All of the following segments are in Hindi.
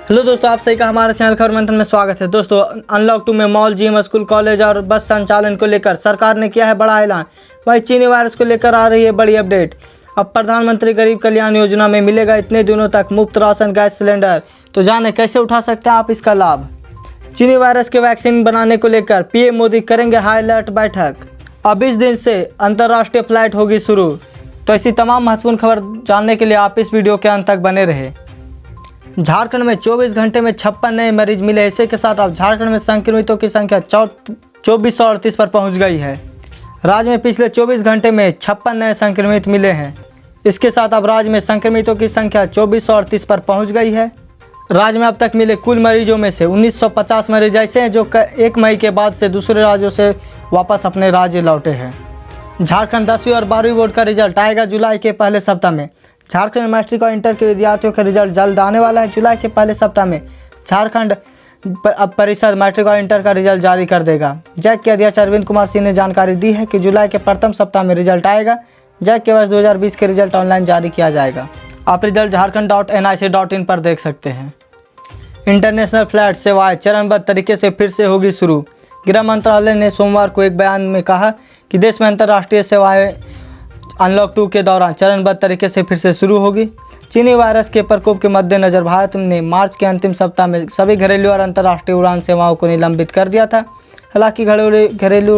हेलो दोस्तों, आप सही का हमारे चैनल खबर मंथन में स्वागत है। दोस्तों, अनलॉक 2 में मॉल, जिम, स्कूल, कॉलेज और बस संचालन को लेकर सरकार ने किया है बड़ा ऐलान। वहीं चीनी वायरस को लेकर आ रही है बड़ी अपडेट। अब प्रधानमंत्री गरीब कल्याण योजना में मिलेगा इतने दिनों तक मुफ्त राशन गैस सिलेंडर। तो जाने कैसे उठा सकते हैं आप इसका लाभ। चीनी वायरस के वैक्सीन बनाने को लेकर पीएम मोदी करेंगे हाई अलर्ट बैठक। अब 20 दिन से अंतर्राष्ट्रीय फ्लाइट होगी शुरू। तो ऐसी तमाम महत्वपूर्ण खबर जानने के लिए आप इस वीडियो के अंत तक बने रहे। झारखंड में 24 घंटे में 56 नए मरीज मिले। इसी के साथ अब झारखंड में संक्रमितों की संख्या 2438 पर पहुंच गई है। राज्य में पिछले 24 घंटे में 56 नए संक्रमित मिले हैं। इसके साथ अब राज्य में संक्रमितों की संख्या 2438 पर पहुंच गई है। राज्य में अब तक मिले कुल मरीजों में से 1950 मरीज ऐसे हैं जो 1 मई के बाद से दूसरे राज्यों से वापस अपने राज्य लौटे हैं। झारखंड 10वीं और 12वीं बोर्ड का रिजल्ट आएगा जुलाई के पहले सप्ताह में। झारखंड में मैट्रिक और इंटर के विद्यार्थियों का रिजल्ट जल्द आने वाला है। जुलाई के पहले सप्ताह में झारखंड परिषद मैट्रिक और इंटर का रिजल्ट जारी कर देगा। जैक के अध्यक्ष अरविंद कुमार सिंह ने जानकारी दी है कि जुलाई के प्रथम सप्ताह में रिजल्ट आएगा। जैक के वर्ष 2020 के रिजल्ट ऑनलाइन जारी किया जाएगा। आप रिजल्ट झारखंड.nic.in पर देख सकते हैं। इंटरनेशनल फ्लाइट सेवाएं चरणबद्ध तरीके से फिर से होगी शुरू। गृह मंत्रालय ने सोमवार को एक बयान में कहा कि देश में अंतर्राष्ट्रीय सेवाएं अनलॉक 2 के दौरान चरणबद्ध तरीके से फिर से शुरू होगी। चीनी वायरस के प्रकोप के मद्देनजर भारत ने मार्च के अंतिम सप्ताह में सभी घरेलू और अंतर्राष्ट्रीय उड़ान सेवाओं को निलंबित कर दिया था। हालांकि घरेलू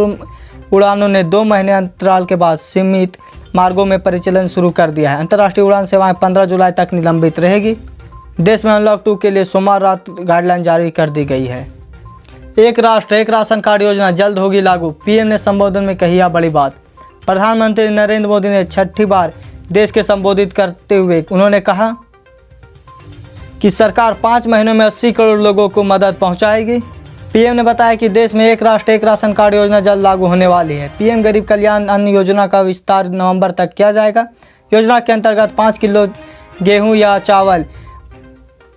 उड़ानों ने 2 महीने अंतराल के बाद सीमित मार्गों में परिचालन शुरू कर दिया है। अंतर्राष्ट्रीय उड़ान सेवाएं 15 जुलाई तक निलंबित रहेगी। देश में अनलॉक 2 के लिए सोमवार रात गाइडलाइन जारी कर दी गई है। एक राष्ट्र एक राशन कार्ड योजना जल्द होगी लागू। पीएम ने संबोधन में कही यह बड़ी बात। प्रधानमंत्री नरेंद्र मोदी ने 6ठी बार देश के संबोधित करते हुए उन्होंने कहा कि सरकार 5 महीनों में 80 करोड़ लोगों को मदद पहुंचाएगी। पीएम ने बताया कि देश में एक राष्ट्र एक राशन कार्ड योजना जल्द लागू होने वाली है। पीएम गरीब कल्याण अन्न योजना का विस्तार नवंबर तक किया जाएगा। योजना के अंतर्गत 5 किलो गेहूं या चावल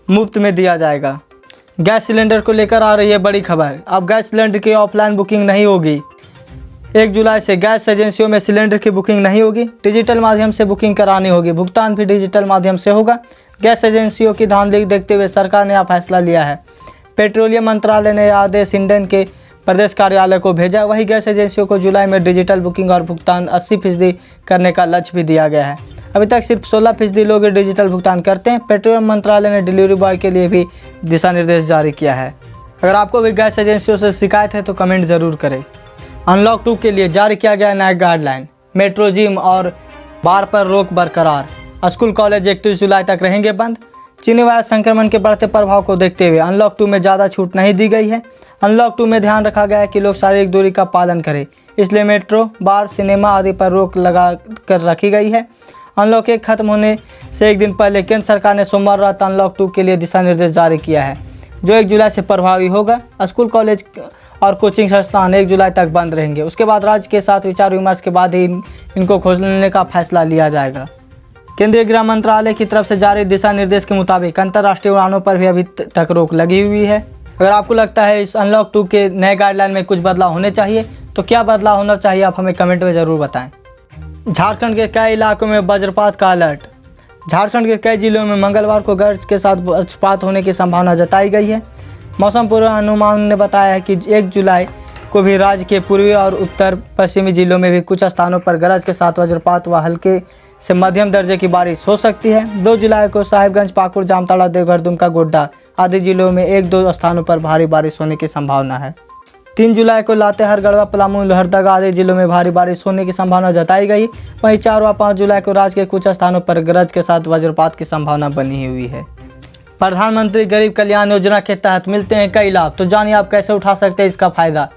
मुफ्त में दिया जाएगा। गैस सिलेंडर को लेकर आ रही है बड़ी खबर। अब गैस सिलेंडर की ऑफलाइन बुकिंग नहीं होगी। 1 जुलाई से गैस एजेंसियों में सिलेंडर की बुकिंग नहीं होगी। डिजिटल माध्यम से बुकिंग करानी होगी। भुगतान भी डिजिटल माध्यम से होगा। गैस एजेंसियों की धांधली देखते हुए सरकार ने यह फैसला लिया है। पेट्रोलियम मंत्रालय ने यह आदेश इंडेन के प्रदेश कार्यालय को भेजा। वहीं गैस एजेंसियों को जुलाई में डिजिटल बुकिंग और भुगतान 80% करने का लक्ष्य भी दिया गया है। अभी तक सिर्फ 16% लोग डिजिटल भुगतान करते हैं। पेट्रोलियम मंत्रालय ने डिलीवरी बॉय के लिए भी दिशा निर्देश जारी किया है। अगर आपको भी गैस एजेंसियों से शिकायत है तो कमेंट जरूर करें। अनलॉक 2 के लिए जारी किया गया नया गाइडलाइन। मेट्रो, जिम और बार पर रोक बरकरार। स्कूल, कॉलेज 31 जुलाई तक रहेंगे बंद। चीनी वायरस संक्रमण के बढ़ते प्रभाव को देखते हुए अनलॉक 2 में ज़्यादा छूट नहीं दी गई है। अनलॉक 2 में ध्यान रखा गया है कि लोग शारीरिक दूरी का पालन करें। इसलिए मेट्रो, बार, सिनेमा आदि पर रोक लगा कर रखी गई है। अनलॉक 1 खत्म होने से 1 दिन पहले केंद्र सरकार ने सोमवार रात अनलॉक 2 के लिए दिशा निर्देश जारी किया है, जो 1 जुलाई से प्रभावी होगा। स्कूल, कॉलेज और कोचिंग संस्थान 1 जुलाई तक बंद रहेंगे। उसके बाद राज्य के साथ विचार विमर्श के बाद ही इनको खोलने का फैसला लिया जाएगा। केंद्रीय गृह मंत्रालय की तरफ से जारी दिशा निर्देश के मुताबिक अंतर्राष्ट्रीय उड़ानों पर भी अभी तक रोक लगी हुई है। अगर आपको लगता है इस अनलॉक 2 के नए गाइडलाइन में कुछ बदलाव होने चाहिए तो क्या बदलाव होना चाहिए, आप हमें कमेंट में ज़रूर बताएं। झारखंड के कई इलाकों में वज्रपात का अलर्ट। झारखंड के कई जिलों में मंगलवार को गरज के साथ वज्रपात होने की संभावना जताई गई है। मौसम पूर्वानुमान ने बताया है कि 1 जुलाई को भी राज्य के पूर्वी और उत्तर पश्चिमी जिलों में भी कुछ स्थानों पर गरज के साथ वज्रपात व हल्के से मध्यम दर्जे की बारिश हो सकती है। 2 जुलाई को साहिबगंज, पाकुड़, जामताड़ा, देवघर, दुमका, गोड्डा आदि जिलों में 1-2 स्थानों पर भारी बारिश होने की संभावना है। 3 जुलाई को लातेहार, गढ़वा, पलामू, लोहरदगा आदि जिलों में भारी बारिश होने की संभावना जताई गई। वहीं 4 व 5 जुलाई को राज्य के कुछ स्थानों पर गरज के साथ वज्रपात की संभावना बनी हुई है। प्रधानमंत्री गरीब कल्याण योजना के तहत मिलते हैं कई लाभ। तो जानिए आप कैसे उठा सकते हैं इसका फायदा।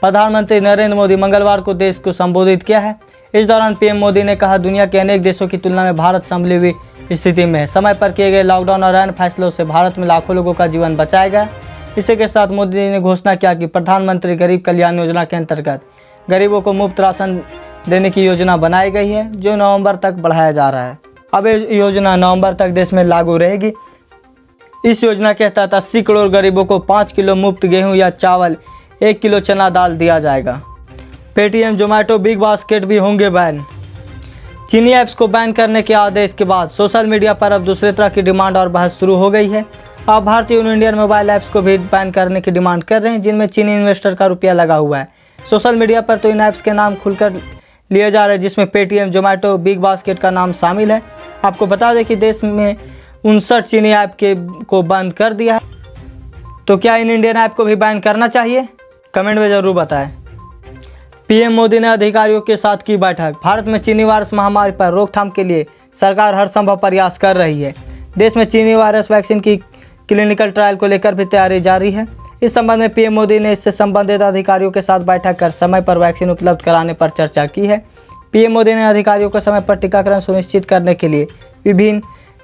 प्रधानमंत्री नरेंद्र मोदी मंगलवार को देश को संबोधित किया है। इस दौरान पीएम मोदी ने कहा, दुनिया के अनेक देशों की तुलना में भारत संभली हुई स्थिति में है। समय पर किए गए लॉकडाउन और अन्य फैसलों से भारत में लाखों लोगों का जीवन बचाया गया। इसी के साथ मोदी ने घोषणा किया कि प्रधानमंत्री गरीब कल्याण योजना के अंतर्गत गरीबों को मुफ्त राशन देने की योजना बनाई गई है, जो नवंबर तक बढ़ाया जा रहा है। अब ये योजना नवंबर तक देश में लागू रहेगी। इस योजना के तहत 80 करोड़ गरीबों को 5 किलो मुफ्त गेहूं या चावल, 1 किलो चना दाल दिया जाएगा। पेटीएम, जोमेटो, बिग बास्केट भी होंगे बैन। चीनी ऐप्स को बैन करने के आदेश के बाद सोशल मीडिया पर अब दूसरे तरह की डिमांड और बहस शुरू हो गई है। अब भारतीय यूनियन इंडियन मोबाइल ऐप्स को भी बैन करने की डिमांड कर रहे हैं जिनमें चीनी इन्वेस्टर का रुपया लगा हुआ है। सोशल मीडिया पर तो इन ऐप्स के नाम खुलकर लिए जा रहे हैं जिसमें पेटीएम, जोमेटो, बिग बास्केट का नाम शामिल है। आपको बता दें कि देश में 59 चीनी ऐप को बंद कर दिया है। तो क्या इन इंडियन ऐप को भी बैन करना चाहिए? कमेंट में ज़रूर बताएं। पीएम मोदी ने अधिकारियों के साथ की बैठक। भारत में चीनी वायरस महामारी पर रोकथाम के लिए सरकार हर संभव प्रयास कर रही है। देश में चीनी वायरस वैक्सीन की क्लिनिकल ट्रायल को लेकर भी तैयारी जारी है। इस संबंध में पीएम मोदी ने इससे संबंधित अधिकारियों के साथ बैठक कर समय पर वैक्सीन उपलब्ध कराने पर चर्चा की है। पीएम मोदी ने अधिकारियों को समय पर टीकाकरण सुनिश्चित करने के लिए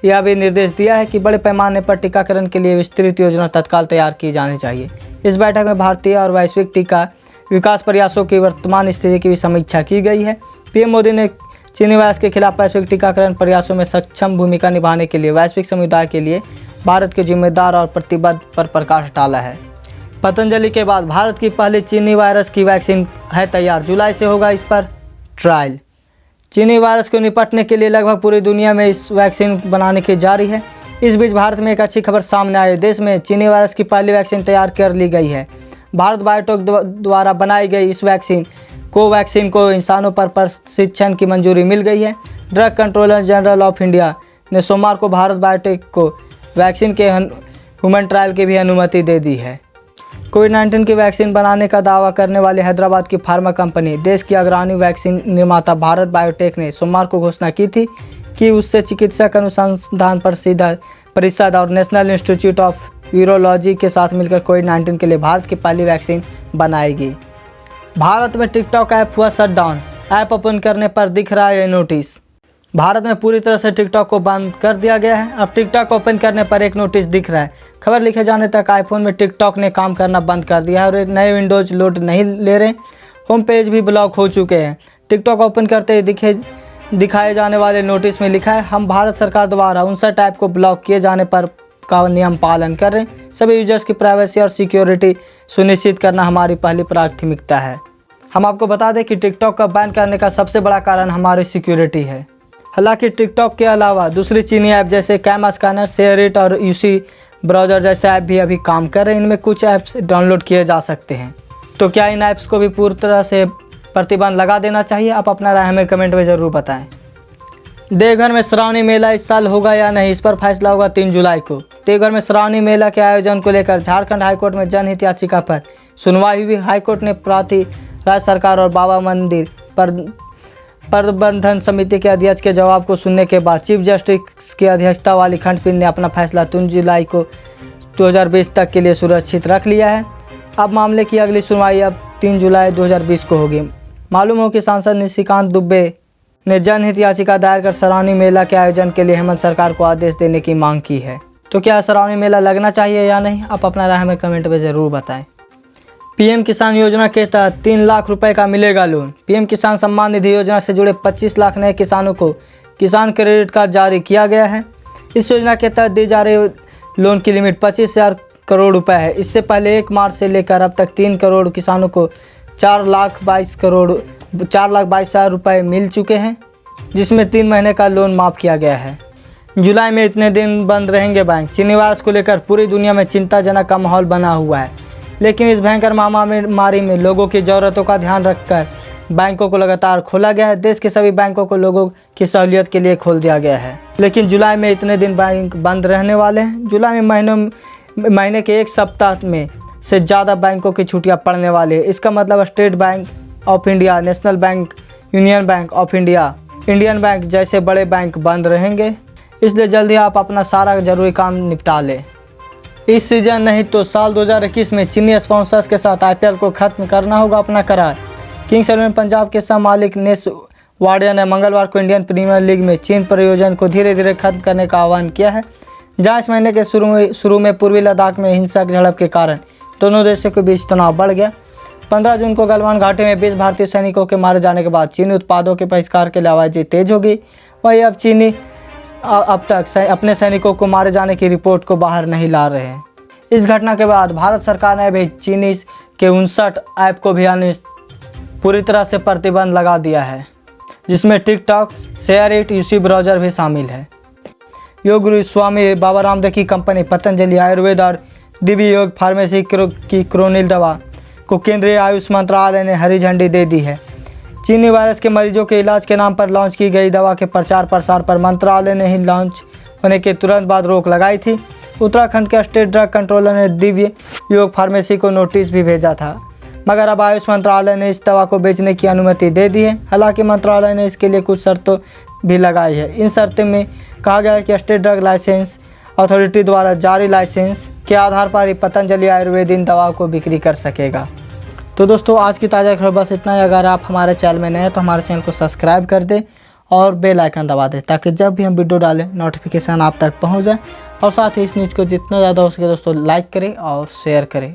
यह भी निर्देश दिया है कि बड़े पैमाने पर टीकाकरण के लिए विस्तृत योजना तत्काल तैयार की जानी चाहिए। इस बैठक में भारतीय और वैश्विक टीका विकास प्रयासों की वर्तमान स्थिति की भी समीक्षा की गई है। पीएम मोदी ने चीनी वायरस के खिलाफ वैश्विक टीकाकरण प्रयासों में सक्षम भूमिका निभाने के लिए वैश्विक समुदाय के लिए भारत के जिम्मेदार और प्रतिबद्ध पर प्रकाश डाला है। पतंजलि के बाद भारत की पहली चीनी वायरस की वैक्सीन है तैयार। जुलाई से होगा इस पर ट्रायल। चीनी वायरस को निपटने के लिए लगभग पूरी दुनिया में इस वैक्सीन बनाने की जारी है। इस बीच भारत में एक अच्छी खबर सामने आई। देश में चीनी वायरस की पहली वैक्सीन तैयार कर ली गई है। भारत बायोटेक द्वारा बनाई गई इस वैक्सीन को इंसानों पर परीक्षण की मंजूरी मिल गई है। Drug controller general of India ने सोमवार को भारत बायोटेक को वैक्सीन के ह्यूमन ट्रायल की भी अनुमति दे दी है। कोविड-19 की वैक्सीन बनाने का दावा करने वाली हैदराबाद की फार्मा कंपनी, देश की अग्रणी वैक्सीन निर्माता भारत बायोटेक ने सोमवार को घोषणा की थी कि उससे चिकित्सक अनुसंधान परिषद और नेशनल इंस्टीट्यूट ऑफ वीरोलॉजी के साथ मिलकर कोविड-19 के लिए भारत की पहली वैक्सीन बनाएगी। भारत में टिकटॉक ऐप हुआ शटडाउन। ऐप ओपन करने पर दिख रहा है नोटिस। भारत में पूरी तरह से टिकटॉक को बंद कर दिया गया है। अब टिकटॉक ओपन करने पर एक नोटिस दिख रहा है। खबर लिखे जाने तक आईफोन में टिकटॉक ने काम करना बंद कर दिया है और नए विंडोज लोड नहीं ले रहे। होम पेज भी ब्लॉक हो चुके हैं। टिकटॉक ओपन करते ही दिखाए जाने वाले नोटिस में लिखा है, हम भारत सरकार द्वारा 59 ऐप को ब्लॉक किए जाने पर का नियम पालन कर रहे हैं। सभी यूजर्स की प्राइवेसी और सिक्योरिटी सुनिश्चित करना हमारी पहली प्राथमिकता है। हम आपको बता दें कि टिकटॉक का बैन करने का सबसे बड़ा कारण हमारी सिक्योरिटी है। हालांकि टिकटॉक के अलावा दूसरी चीनी ऐप जैसे कैम स्कैनर, शेयरिट और यूसी ब्राउज़र जैसे ऐप भी अभी काम कर रहे हैं। इनमें कुछ ऐप्स डाउनलोड किए जा सकते हैं। तो क्या इन ऐप्स को भी पूरी तरह से प्रतिबंध लगा देना चाहिए? आप अपना राय हमें कमेंट में ज़रूर बताएं। देवघर में श्रावणी मेला इस साल होगा या नहीं, इस पर फैसला होगा 3 जुलाई को। देवघर में श्रावणी मेला के आयोजन को लेकर झारखंड हाईकोर्ट में जनहित याचिका पर सुनवाई हुई। हाईकोर्ट ने राज्य सरकार और बाबा मंदिर प्रबंधन समिति के अध्यक्ष के जवाब को सुनने के बाद चीफ जस्टिस की अध्यक्षता वाली खंडपीठ ने अपना फैसला 3 जुलाई को 2020 तक के लिए सुरक्षित रख लिया है। अब मामले की अगली सुनवाई अब 3 जुलाई 2020 को होगी। मालूम हो कि सांसद निशिकांत दुबे ने जनहित याचिका दायर कर श्रावणी मेला के आयोजन के लिए हेमंत सरकार को आदेश देने की मांग की है। तो क्या श्रावणी मेला लगना चाहिए या नहीं? आप अपना राय हमें कमेंट में ज़रूर बताएं। पीएम किसान योजना के तहत 3 लाख रुपए का मिलेगा लोन। पीएम किसान सम्मान निधि योजना से जुड़े 25 लाख नए किसानों को किसान क्रेडिट कार्ड जारी किया गया है। इस योजना के तहत दी जा रही लोन की लिमिट 25,000 करोड़ रुपए है। इससे पहले 1 मार्च से लेकर अब तक 3 करोड़ किसानों को 4,22,000 रुपये मिल चुके हैं, जिसमें 3 महीने का लोन माफ़ किया गया है। जुलाई में इतने दिन बंद रहेंगे बैंक। चीनी वायरस को लेकर पूरी दुनिया में चिंताजनक का माहौल बना हुआ है, लेकिन इस भयंकर महामारी में लोगों की ज़रूरतों का ध्यान रखकर बैंकों को लगातार खोला गया है। देश के सभी बैंकों को लोगों की सहूलियत के लिए खोल दिया गया है, लेकिन जुलाई में इतने दिन बैंक बंद रहने वाले हैं। जुलाई में महीने के 1 सप्ताह में से ज़्यादा बैंकों की छुट्टियां पड़ने वाली है। इसका मतलब state bank of India, national bank, union bank of India, Indian bank जैसे बड़े बैंक बंद रहेंगे। इसलिए जल्दी आप अपना सारा ज़रूरी काम निपटा लें। इस सीजन नहीं तो साल 2021 में चीनी स्पॉन्सर्स के साथ आईपीएल को खत्म करना होगा अपना करार। किंग्स 11 पंजाब के सह मालिक नेस वाडिया ने मंगलवार को इंडियन प्रीमियर लीग में चीन प्रयोजन को धीरे धीरे खत्म करने का आह्वान किया है, जहां इस महीने के शुरू में पूर्वी लद्दाख में हिंसक झड़प के कारण दोनों देशों के बीच तनाव बढ़ गया। 15 जून को गलवान घाटी में 20 भारतीय सैनिकों के मारे जाने के बाद चीनी उत्पादों के बहिष्कार के लिए आवाज़ें तेज हो गई। वही अब चीनी अब तक अपने सैनिकों को मारे जाने की रिपोर्ट को बाहर नहीं ला रहे हैं। इस घटना के बाद भारत सरकार ने भी चीनी के 59 ऐप को भी पूरी तरह से प्रतिबंध लगा दिया है, जिसमें टिकटॉक, शेयरिट, यूसी ब्राउज़र भी शामिल है। योग गुरु स्वामी बाबा रामदेव की कंपनी पतंजलि आयुर्वेद और दिव्य योग फार्मेसी की क्रोनिल दवा को केंद्रीय आयुष मंत्रालय ने हरी झंडी दे दी है। चीनी वायरस के मरीजों के इलाज के नाम पर लॉन्च की गई दवा के प्रचार प्रसार पर मंत्रालय ने ही लॉन्च होने के तुरंत बाद रोक लगाई थी। उत्तराखंड के स्टेट ड्रग कंट्रोलर ने दिव्य योग फार्मेसी को नोटिस भी भेजा था, मगर अब आयुष मंत्रालय ने इस दवा को बेचने की अनुमति दे दी है। हालांकि मंत्रालय ने इसके लिए कुछ शर्तों भी लगाई है। इन शर्तों में कहा गया है कि स्टेट ड्रग लाइसेंस अथॉरिटी द्वारा जारी लाइसेंस के आधार पर ही पतंजलि आयुर्वेद इन दवा को बिक्री कर सकेगा। तो दोस्तों आज की ताज़ा खबर बस इतना ही। अगर आप हमारे चैनल में नए हैं तो हमारे चैनल को सब्सक्राइब कर दें और बेल आइकन दबा दें, ताकि जब भी हम वीडियो डालें नोटिफिकेशन आप तक पहुंच जाए। और साथ ही इस न्यूज़ को जितना ज़्यादा हो सके दोस्तों लाइक करें और शेयर करें।